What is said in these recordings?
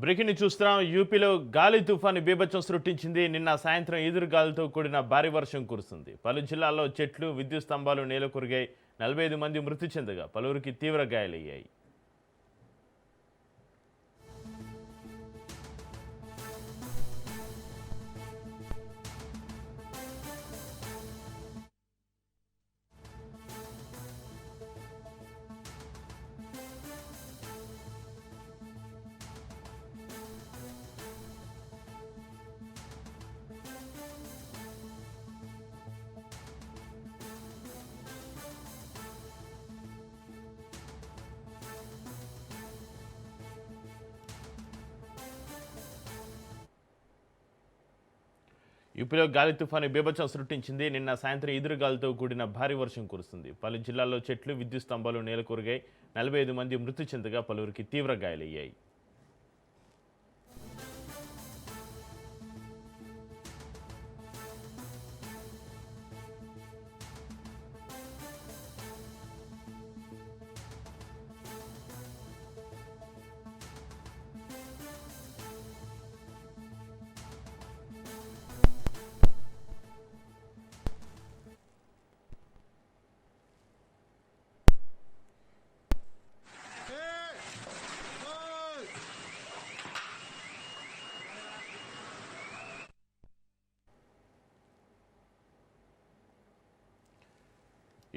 Breaking చూస్తున్నాం. యూపీలో గాలి తుఫాను బీభత్సం సృష్టించింది. నిన్న సాయంత్రం ఈదురు గాలితో కూడిన భారీ వర్షం కురుస్తుంది. పలు జిల్లాల్లో చెట్లు, విద్యుత్ స్తంభాలు నేలకొరిగాయి. 45 మంది మృతి చెందగా పలువురికి తీవ్ర గాయాలయ్యాయి. యూపీలో గాలి తుఫాను బీభత్సం సృష్టించింది. నిన్న సాయంత్రం ఈదురుగాలితో కూడిన భారీ వర్షం కురుస్తుంది. పలు జిల్లాల్లో చెట్లు, విద్యుత్ స్తంభాలు నేలకొరిగాయి. 45 మంది మృతి చెందగా పలువురికి తీవ్ర గాయాలయ్యాయి.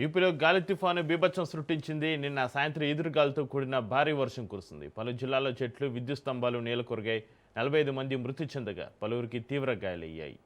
యూపీలో గాలి తుఫాను బీభత్సం సృష్టించింది. నిన్న సాయంత్రం ఈదురుగాలితో కూడిన భారీ వర్షం కురుస్తుంది. పలు జిల్లాల్లో చెట్లు, విద్యుత్ స్తంభాలు నేలకొరిగాయి. 45 మంది మృతి చెందగా పలువురికి తీవ్ర గాయాలయ్యాయి.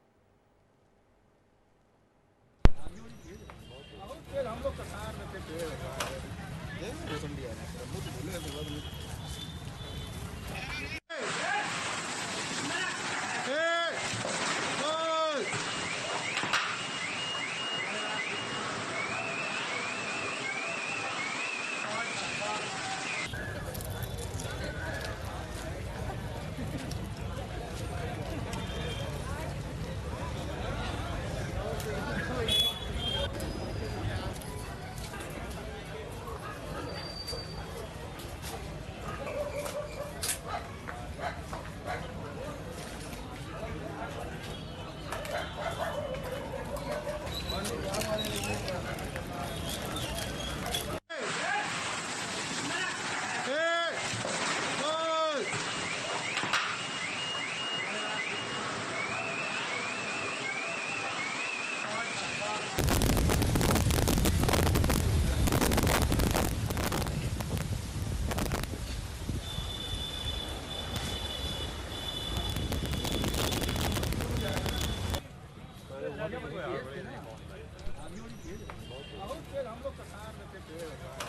हम लोग का कार में